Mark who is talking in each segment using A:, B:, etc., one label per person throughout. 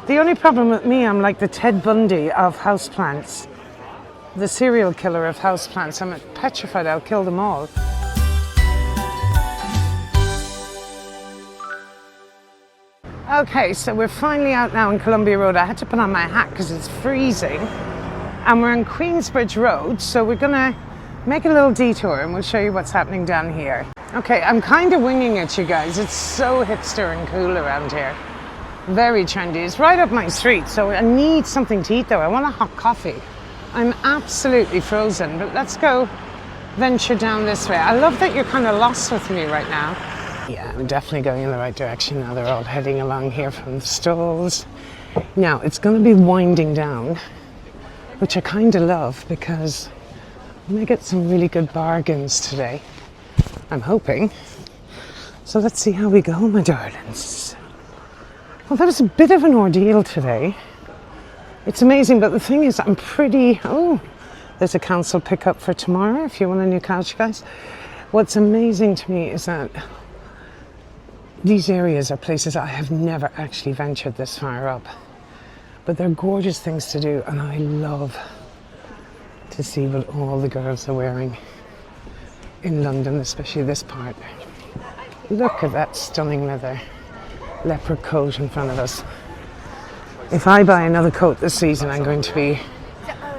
A: The only problem with me, I'm like the Ted Bundy of houseplants. The serial killer of houseplants. I'm petrified I'll kill them all. Okay, so we're finally out now on Columbia Road. I had to put on my hat because it's freezing. And we're on Queensbridge Road, so we're gonna make a little detour and we'll show you what's happening down here. Okay, I'm kind of winging it, you guys. It's so hipster and cool around here. Very trendy. It's right up my street, so I need something to eat though. I want a hot coffee. I'm absolutely frozen, but let's go venture down this way. I love that you're kind of lost with me right now. Yeah, I'm definitely going in the right direction now. They're all heading along here from the stalls. Now, it's going to be winding down, which I kind of love because I'm going to get some really good bargains today. I'm hoping. So let's see how we go, my darlings. Well, that was a bit of an ordeal today. It's amazing, but the thing is, I'm pretty... Oh, there's a council pickup for tomorrow if you want a new couch, guys. What's amazing to me is that these areas are places I have never actually ventured this far up. But they're gorgeous things to do, and I love to see what all the girls are wearing in London, especially this part. Look at that stunning leopard coat in front of us. If I buy another coat this season, I'm going to be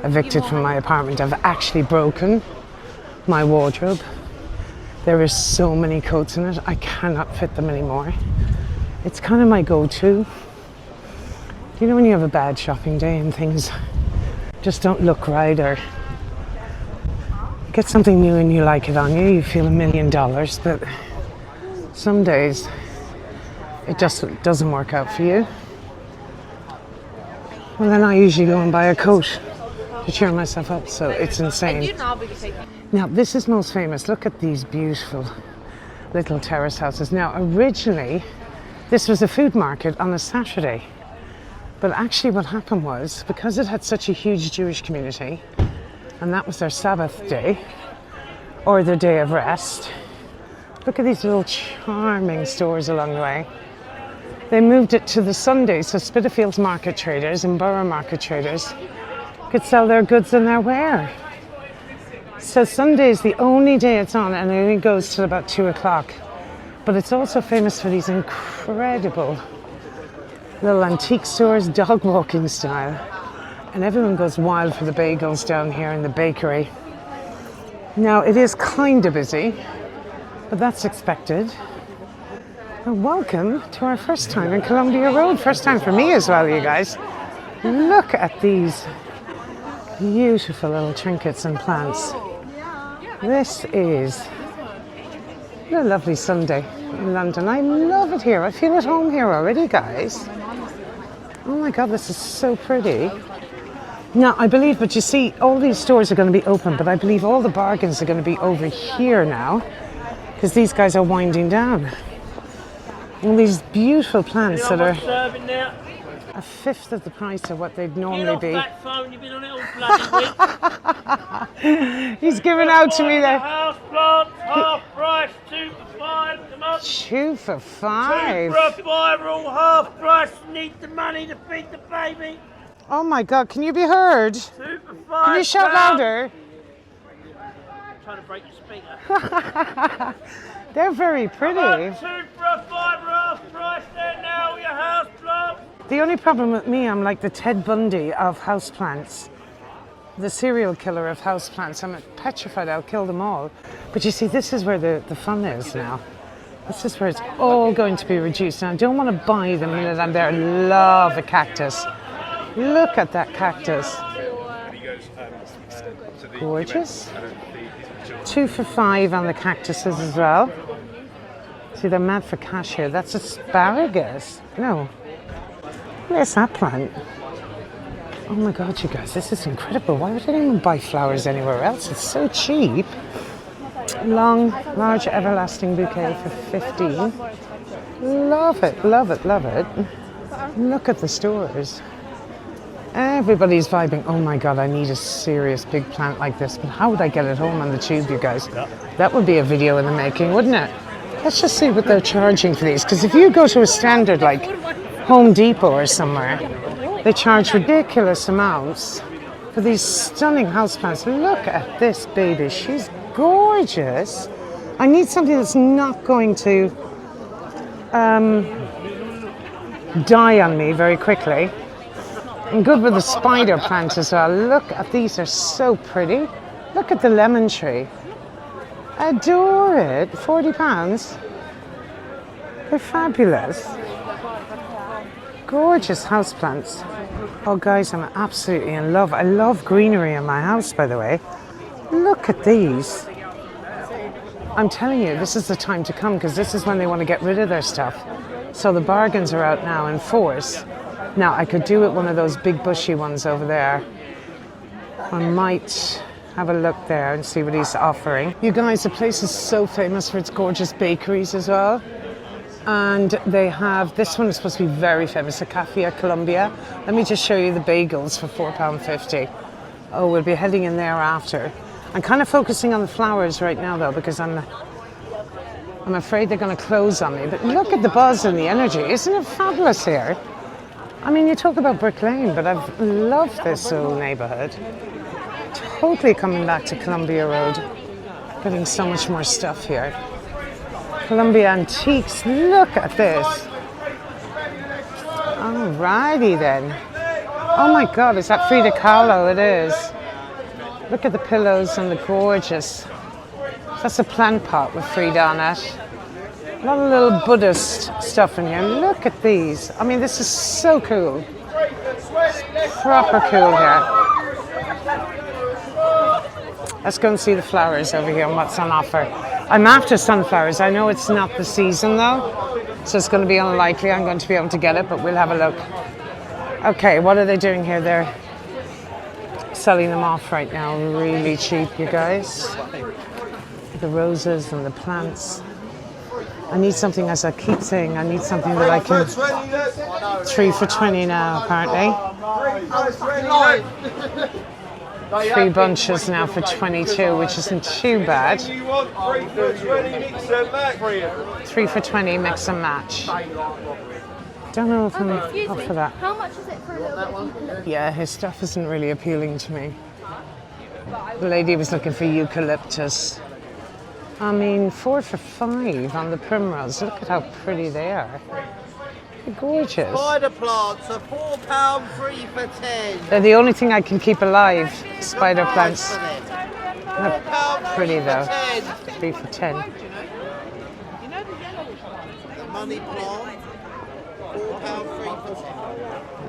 A: evicted from my apartment. I've actually broken my wardrobe. There are so many coats in it, I cannot fit them anymore. It's kind of my go-to. You know when you have a bad shopping day and things just don't look right, or get something new and you like it on you, you feel $1 million, but some days it just doesn't work out for you. Well, then I usually go and buy a coat to cheer myself up, so it's insane. Now, this is most famous. Look at these beautiful little terrace houses. Now, originally, this was a food market on a Saturday. But actually what happened was, because it had such a huge Jewish community, and that was their Sabbath day, or their day of rest, look at these little charming stores along the way. They moved it to the Sunday, so Spitalfields market traders and Borough market traders could sell their goods and their wear. So Sunday is the only day it's on, and it only goes till about 2 o'clock. But it's also famous for these incredible little antique stores, dog walking style. And everyone goes wild for the bagels down here in the bakery. Now, it is kind of busy, but that's expected. And welcome to our first time in Columbia Road. First time for me as well, you guys. Look at these beautiful little trinkets and plants. This is a lovely Sunday in London. I love it here. I feel at home here already, guys. Oh my God, this is so pretty. Now, I believe, but you see, all these stores are going to be open, but I believe all the bargains are going to be over here now, because these guys are winding down. All these beautiful plants that are a fifth of the price of what they'd normally be.
B: That phone, you've been on it all bloody week.
A: He's giving out to me there.
B: House plant, half price, 2 for 5. Come on.
A: 2 for 5.
B: 2 for 5, all half price. Need the money to feed the baby.
A: Oh my God, can you be heard?
B: 2 for 5.
A: Can you shout louder?
B: I'm trying to break your speaker.
A: They're very pretty.
B: 2 for 5, half price there now, your house plant.
A: The only problem with me, I'm like the Ted Bundy of houseplants. The serial killer of houseplants. I'm petrified I'll kill them all. But you see, this is where the fun is now. This is where it's all going to be reduced. Now, I don't want to buy them in it. I'm there. I love a cactus. Look at that cactus. Gorgeous. 2 for 5 on the cactuses as well. See, they're mad for cash here. That's asparagus. No. Where's that plant? Oh my God, you guys, this is incredible. Why would anyone buy flowers anywhere else? It's so cheap. Long, large, everlasting bouquet for 15. Love it, love it, love it. Look at the stores. Everybody's vibing. Oh my God, I need a serious big plant like this. But how would I get it home on the tube, you guys? That would be a video in the making, wouldn't it? Let's just see what they're charging for these. Because if you go to a standard like Home Depot or somewhere. They charge ridiculous amounts for these stunning houseplants. Look at this baby. She's gorgeous. I need something that's not going to die on me very quickly. I'm good with the spider plant as well. Look at these, are so pretty. Look at the lemon tree. Adore it. £40. They're fabulous. Gorgeous houseplants. Oh guys, I'm absolutely in love. I love greenery in my house, by the way. Look at these. I'm telling you, this is the time to come because this is when they want to get rid of their stuff. So the bargains are out now in force. Now, I could do it one of those big bushy ones over there. I might have a look there and see what he's offering. You guys, the place is so famous for its gorgeous bakeries as well. And they have, this one is supposed to be very famous, the Cafe at Columbia. Let me just show you the bagels for £4.50. Oh, we'll be heading in there after. I'm kind of focusing on the flowers right now though, because I'm afraid they're going to close on me. But look at the buzz and the energy. Isn't it fabulous here? I mean, you talk about Brick Lane, but I've loved this little neighborhood. Totally coming back to Columbia Road. Getting so much more stuff here. Columbia Antiques, look at this. Alrighty then. Oh my God, is that Frida Kahlo? It is. Look at the pillows and the gorgeous. That's a plant pot with Frida on it. A lot of little Buddhist stuff in here. Look at these. I mean, this is so cool. It's proper cool here. Let's go and see the flowers over here and what's on offer. I'm after sunflowers. I know it's not the season though, so it's going to be unlikely I'm going to be able to get it, but we'll have a look. Okay, what are they doing here? They're selling them off right now really cheap, you guys. The roses and the plants. I need something, as I keep saying, I need something that I can... 3 for 20 now, apparently. 3 bunches now for 22, which isn't too bad. 3 for 20, mix and match. Don't know if I'm up for that.
C: How much is it for a little bit?
A: Yeah, his stuff isn't really appealing to me. The lady was looking for eucalyptus. I mean, 4 for 5 on the primrose. Look at how pretty they are. They're gorgeous.
D: Spider plants are £4, 3 for 10.
A: They're the only thing I can keep alive, spider plants. They're pretty though. 3 for 10.
D: The money plant, £4, 3 for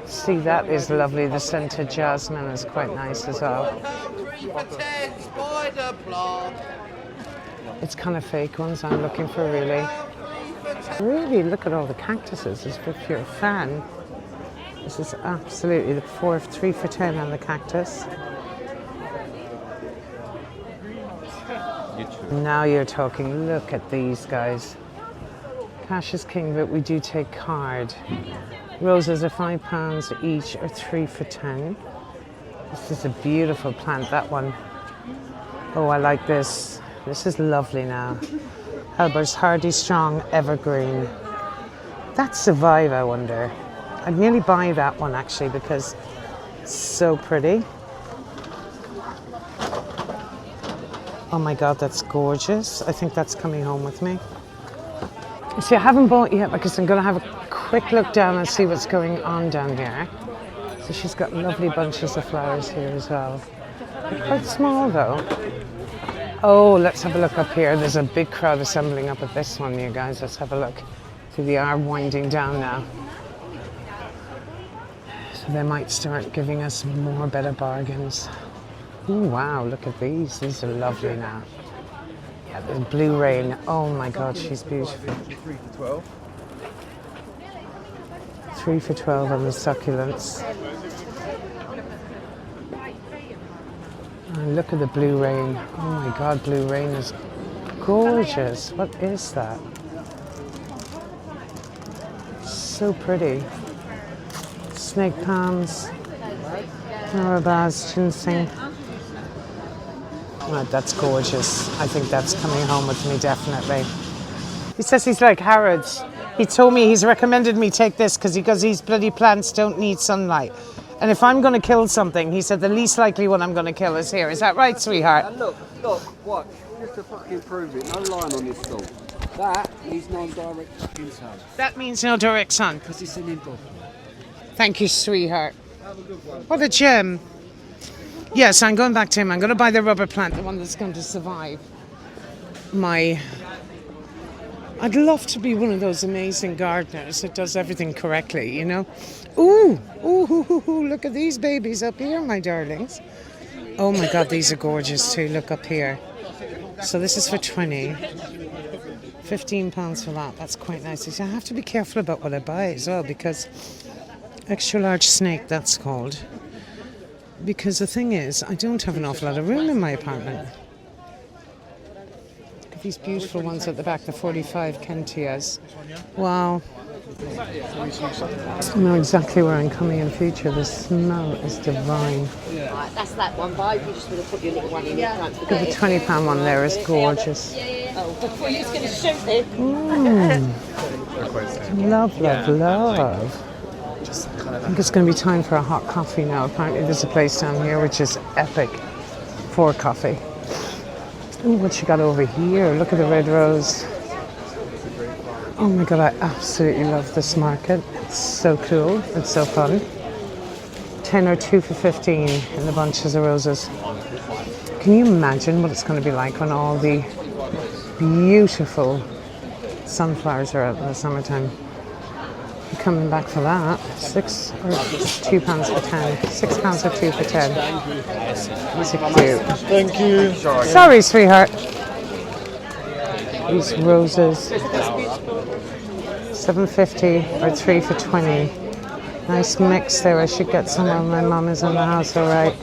D: 10.
A: See, that is lovely. The scented jasmine is quite nice as well.
D: £4, 3 for 10, spider plant.
A: It's kind of fake ones I'm looking for, really. Really, look at all the cactuses, as if you're a fan. This is absolutely the 3 for 10 on the cactus. Now you're talking. Look at these guys. Cash is king, but we do take card. Roses are £5 each, or 3 for 10. This is a beautiful plant, that one. Oh, I like this. This is lovely now. Helber's Hardy Strong Evergreen. That's Survive, I wonder. I'd nearly buy that one actually because it's so pretty. Oh my God, that's gorgeous. I think that's coming home with me. See, I haven't bought yet because I'm going to have a quick look down and see what's going on down here. So she's got lovely bunches of flowers here as well. They're quite small though. Oh, let's have a look up here. There's a big crowd assembling up at this one, you guys. Let's have a look. See, the hour winding down now. So they might start giving us more better bargains. Oh, wow, look at these. These are lovely now. Yeah, the Blue Rain. Oh my God, she's beautiful.
D: 3 for 12.
A: 3 for 12 on the succulents. And look at the Blue Rain. Oh my God, Blue Rain is gorgeous. What is that? So pretty. Snake palms, Marabas, ginseng. Oh, that's gorgeous. I think that's coming home with me, definitely. He says he's like Harrods. He told me, he's recommended me take this because he goes, these bloody plants don't need sunlight. And if I'm going to kill something, he said the least likely one I'm going to kill is here. Is that right, sweetheart?
E: And look, watch. Just to fucking prove it, no line on this stall. That is non-direct fucking sun.
A: That means no direct sun.
E: Because it's an indoor.
A: Thank you, sweetheart. What a gem. Yes, I'm going back to him. I'm going to buy the rubber plant, the one that's going to survive my... I'd love to be one of those amazing gardeners that does everything correctly, you know? Ooh, look at these babies up here, my darlings. Oh my God, these are gorgeous too. Look up here. So this is for 20. £15 for that. That's quite nice. I have to be careful about what I buy as well, because extra large snake, that's called. Because the thing is, I don't have an awful lot of room in my apartment. Look at these beautiful ones at the back, the 45 Kentias. Wow. I know exactly where I'm coming in future. The smell is divine.
C: Right, that's that one, Bob. You just want to put your little one in. Yeah.
A: Look at the £20 one there, is gorgeous.
C: Oh, before you're going to shoot it.
A: Love. I think it's going to be time for a hot coffee now. Apparently there's a place down here which is epic for coffee. Ooh, what you got over here? Look at the red rose. Oh my God, I absolutely love this market. It's so cool. It's so fun. 10 or 2 for 15 in the bunches of roses. Can you imagine what it's going to be like when all the beautiful sunflowers are out in the summertime? I'm coming back for that. £6 or £2 for 10. £6 or 2 for 10. These are cute.
B: Thank you.
A: Sorry, sweetheart. These roses. £7.50 or 3 for 20. Nice mix there. I should get some when my mum is in the house, all right.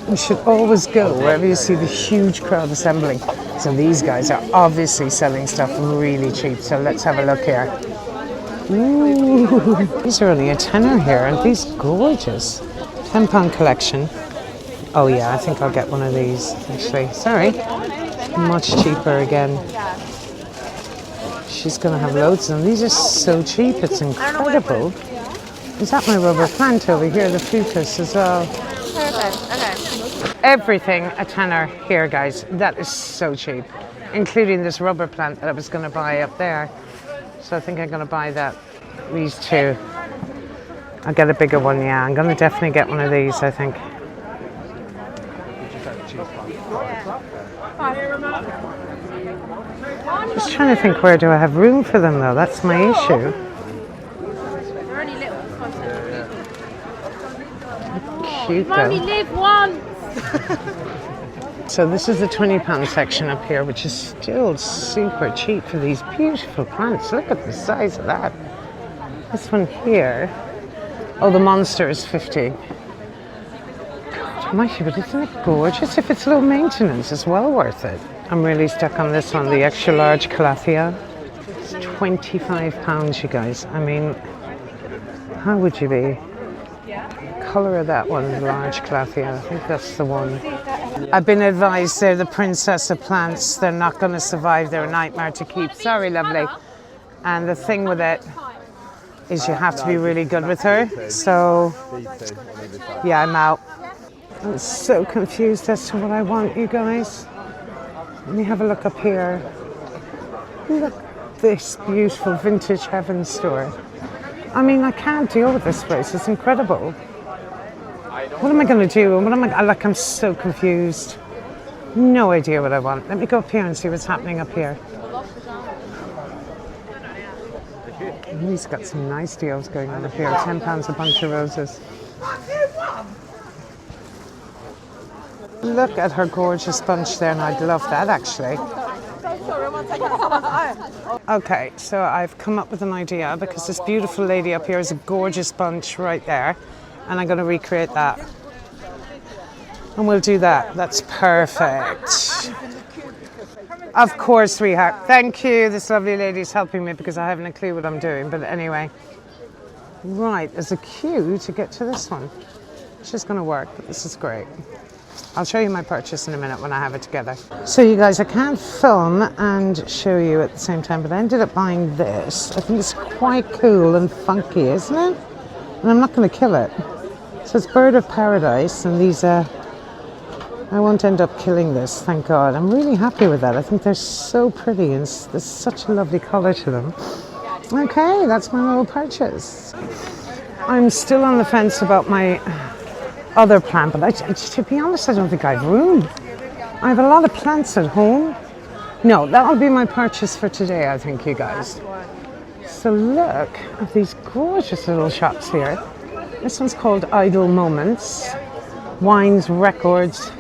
A: We should always go wherever you see the huge crowd assembling. So these guys are obviously selling stuff really cheap. So let's have a look here. Ooh, these are only a tenner here. Aren't these gorgeous? £10 collection. Oh yeah, I think I'll get one of these actually. Sorry. Much cheaper again. She's going to have loads of them. These are so cheap, it's incredible. Is that my rubber plant over here, the fruitus as well?
C: Perfect, okay.
A: Everything a tenner here, guys. That is so cheap, including this rubber plant that I was going to buy up there. So I think I'm going to buy that. These two. I'll get a bigger one, yeah. I'm going to definitely get one of these, I think. Just trying to think, where do I have room for them though? That's my issue.
C: They're only little.
A: Cute
C: You only
A: though.
C: live once.
A: So this is the £20 section up here, which is still super cheap for these beautiful plants. Look at the size of that. This one here. Oh, the monster is 50. God, mighty, but isn't it gorgeous? If it's low maintenance, it's well worth it. I'm really stuck on this one, the extra large calathea. It's £25, you guys. I mean, how would you be? Colour of that one, large calathea. I think that's the one. I've been advised they're the princess of plants. They're not going to survive. They're a nightmare to keep. Sorry, lovely. And the thing with it is you have to be really good with her. So, yeah, I'm out. I'm so confused as to what I want, you guys. Let me have a look up here. Look at this beautiful vintage heaven store. I mean, I can't deal with this place. It's incredible. What am I going to do? What am I? I'm so confused. No idea what I want. Let me go up here and see what's happening up here. He's got some nice deals going on up here. £10 a bunch of roses. Look at her gorgeous bunch there, and I'd love that actually. Okay, so I've come up with an idea because this beautiful lady up here is a gorgeous bunch right there, and I'm going to recreate that. And we'll do that. That's perfect. Of course, sweetheart. Thank you. This lovely lady's helping me because I haven't a clue what I'm doing. But anyway, right, there's a queue to get to this one. It's just going to work, but this is great. I'll show you my purchase in a minute when I have it together. So you guys, I can't film and show you at the same time, but I ended up buying this. I think it's quite cool and funky, isn't it? And I'm not going to kill it. So it's Bird of Paradise, and these I won't end up killing this, thank God. I'm really happy with that. I think they're so pretty, and there's such a lovely colour to them. Okay, that's my little purchase. I'm still on the fence about my other plant, but to be honest, I don't think I have room. I have a lot of plants at home. No, that'll be my purchase for today, I think, you guys. So look at these gorgeous little shops here. This one's called Idle Moments, Wines, Records,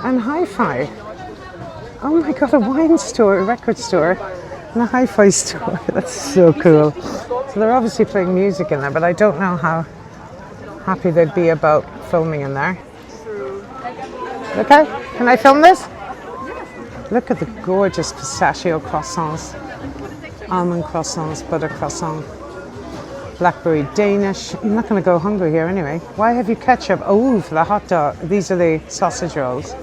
A: and Hi-Fi. Oh my God, a wine store, a record store, and a hi-fi store. That's so cool. So they're obviously playing music in there, but I don't know how happy they'd be about filming in there. Okay, can I film this? Look at the gorgeous pistachio croissants, almond croissants, butter croissant, blackberry Danish. I'm not going to go hungry here anyway. Why have you ketchup? Oh, for the hot dog. These are the sausage rolls.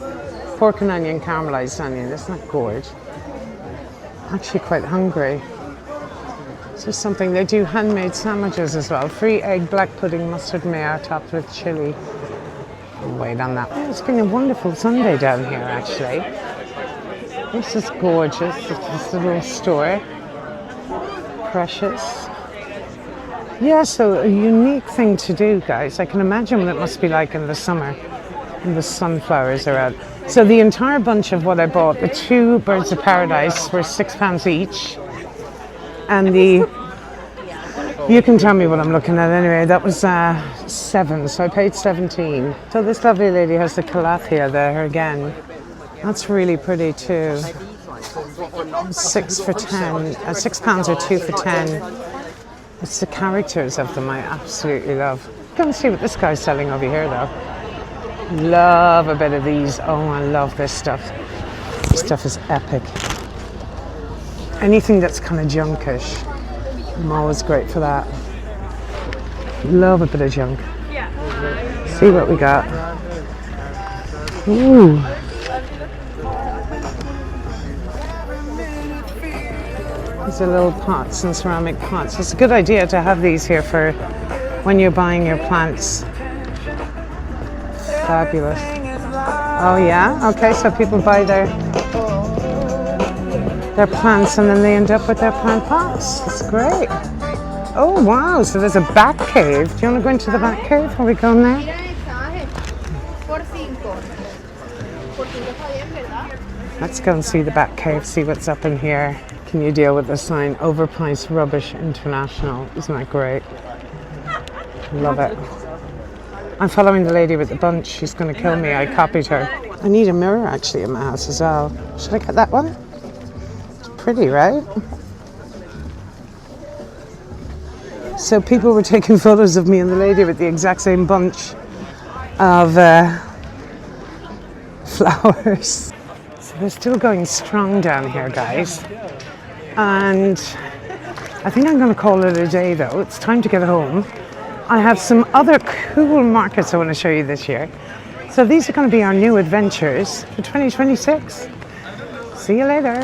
A: Pork and onion, caramelized onion. Isn't that gorgeous? Actually quite hungry. So something, they do handmade sandwiches as well. Free egg, black pudding, mustard mayo, topped with chili. I'll wait on that. Oh, it's been a wonderful Sunday down here, actually. This is gorgeous. It's a little store. Precious. Yeah, so a unique thing to do, guys. I can imagine what it must be like in the summer when the sunflowers are out. So the entire bunch of what I bought, the 2 Birds of Paradise, were £6 each. And you can tell me what I'm looking at anyway, that was 7, so I paid 17. So this lovely lady has the calathea there again. That's really pretty too. 6 for 10, £6 or 2 for 10. It's the characters of them I absolutely love. Go and see what this guy's selling over here though. Love a bit of these. Oh, I love this stuff. This stuff is epic. Anything that's kind of junkish, I'm always great for that. Love a bit of junk. See what we got. Ooh. These are little pots and ceramic pots. It's a good idea to have these here for when you're buying your plants. Fabulous. Oh yeah? Okay, so people buy their plants and then they end up with their plant pots. That's great. Oh wow, so there's a bat cave. Do you want to go into the bat cave? Are we going there? Let's go and see the bat cave, see what's up in here. Can you deal with the sign, Overpriced Rubbish International? Isn't that great? Love it. I'm following the lady with the bunch. She's going to kill me. I copied her. I need a mirror actually in my house as well. Should I get that one? It's pretty, right? So people were taking photos of me and the lady with the exact same bunch of flowers. So they're still going strong down here, guys. And I think I'm going to call it a day though. It's time to get home. I have some other cool markets I want to show you this year. So these are going to be our new adventures for 2026. See you later.